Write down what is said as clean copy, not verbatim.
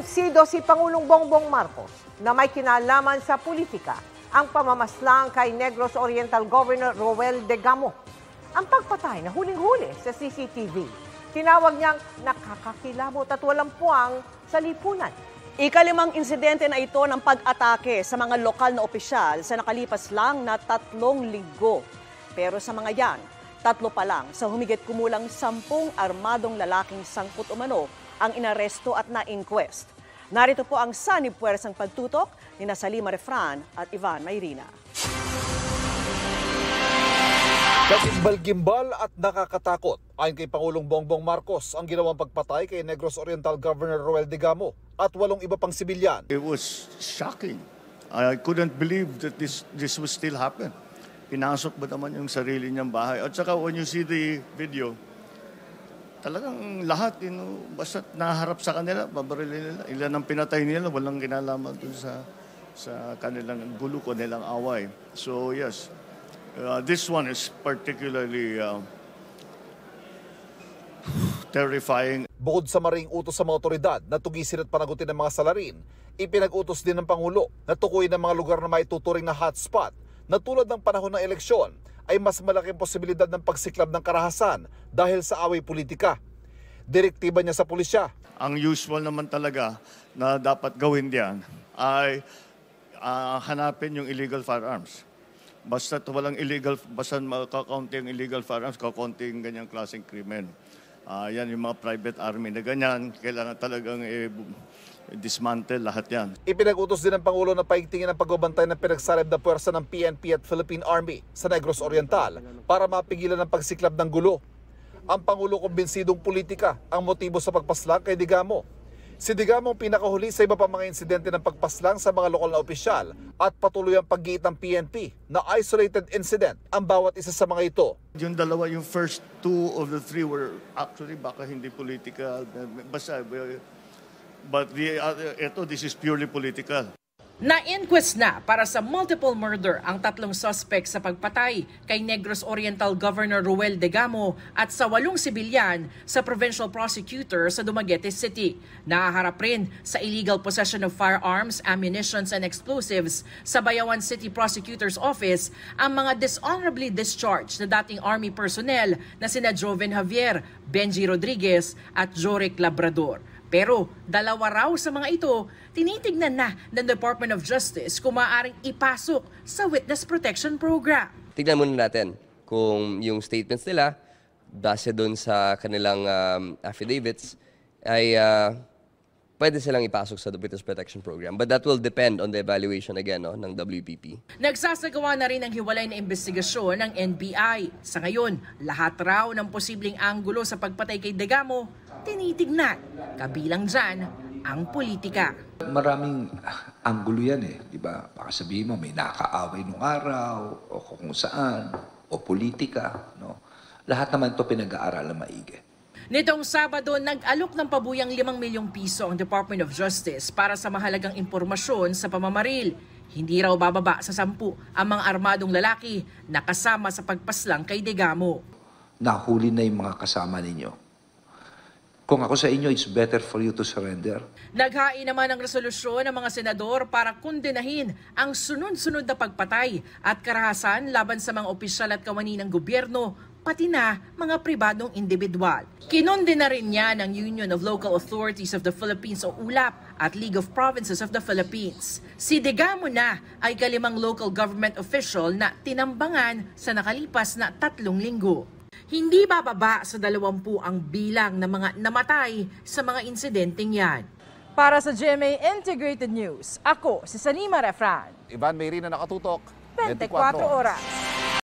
Kumbinsido si Pangulong Bongbong Marcos na may kinalaman sa politika ang pamamaslang kay Negros Oriental Governor Roel Degamo. Ang pagpatay na huling-huli sa CCTV, tinawag niyang nakakakilabot at walang puwang sa lipunan. Ikalimang insidente na ito ng pag-atake sa mga lokal na opisyal sa nakalipas lang na 3 linggo. Pero sa mga yan, 3 pa lang sa humigit kumulang 10 armadong lalaking sangkot umano ang inaresto at na-inquest. Narito po ang sanib puwersang pagtutok ni Salima Refran at Ivan Mayrina. Kagimbal-gimbal at nakakatakot ayon kay Pangulong Bongbong Marcos ang ginawang pagpatay kay Negros Oriental Governor Roel Degamo at 8 iba pang sibilyan. It was shocking. I couldn't believe that this would still happen. Pinasok ba naman yung sarili niyang bahay? At saka when you see the video, talagang lahat, basta naharap sa kanila, babarilin nila. Ilan ang pinatay nila, walang kinalaman dun sa kanilang gulo ko, nilang away. So yes, this one is particularly terrifying. Bukod sa maring utos sa mga otoridad na tugisin at panagutin ng mga salarin, ipinag-utos din ng Pangulo na tukuyin ang mga lugar na maituturing na hotspot na tulad ng panahon ng eleksyon ay mas malaking posibilidad ng pagsiklab ng karahasan dahil sa away politika. Direktiba niya sa pulisya. Ang usual naman talaga na dapat gawin diyan ay hanapin yung illegal firearms. Basta walang illegal, basta makakaunti ang illegal firearms, kakaunti yung ganyang klaseng krimen. Yan yung mga private army na ganyan, kailangan talagang dismantle lahat yan. Ipinag-utos din ng Pangulo na paigtingin ang pagbabantay ng pinagsalib na puwersa ng PNP at Philippine Army sa Negros Oriental para mapigilan ang pagsiklab ng gulo. Ang Pangulo kumbinsidong politika ang motibo sa pagpaslang kay Degamo. Si Degamo ang pinakahuli sa iba pang mga insidente ng pagpaslang sa mga lokal na opisyal at patuloy ang paggiit ng PNP na isolated incident ang bawat isa sa mga ito. Yung dalawa, yung first 2 of the 3 were actually baka hindi political. Basta, but this is purely political. Na-inquest na para sa multiple murder ang 3 suspect sa pagpatay kay Negros Oriental Governor Roel Degamo at sa 8 sibilyan sa provincial prosecutor sa Dumaguete City. Nahaharap rin sa illegal possession of firearms, ammunitions and explosives sa Bayawan City Prosecutor's Office ang mga dishonorably discharged na dating Army personnel na sina Joven Javier, Benji Rodriguez at Joric Labrador. Pero 2 raw sa mga ito, tinitignan na ng Department of Justice kung maaaring ipasok sa Witness Protection Program. Tignan muna natin kung yung statements nila, base doon sa kanilang affidavits, ay pwede silang ipasok sa Witness Protection Program. But that will depend on the evaluation again ng WPP. Nagsasagawa na rin ang hiwalay na investigasyon ng NBI. Sa ngayon, lahat raw ng posibleng anggulo sa pagpatay kay Degamo, tinitignan. Kabilang dyan ang politika. Maraming anggulo yan di ba? Baka sabihin mo may nakaaway nung araw o kung saan o politika, no? Lahat naman ito pinag-aaralan maigi. Nitong Sabado, nag-alok ng pabuyang 5 milyong piso ang Department of Justice para sa mahalagang impormasyon sa pamamaril. Hindi raw bababa sa 10 ang mga armadong lalaki na kasama sa pagpaslang kay Degamo. Nahuli na yung mga kasama ninyo. Kung ako sa inyo, it's better for you to surrender. Naghain naman ang resolusyon ng mga senador para kondenahin ang sunod-sunod na pagpatay at karahasan laban sa mga opisyal at kawani ng gobyerno, pati na mga pribadong individual. Kinondena rin niya ng Union of Local Authorities of the Philippines o ULAP at League of Provinces of the Philippines. Si Degamo na ay kalimang local government official na tinambangan sa nakalipas na 3 linggo. Hindi bababa sa 20 ang bilang ng mga namatay sa mga insidenteng yan. Para sa GMA Integrated News, ako si Salima Refran. Ivan Mayrina nakatutok, 24 oras.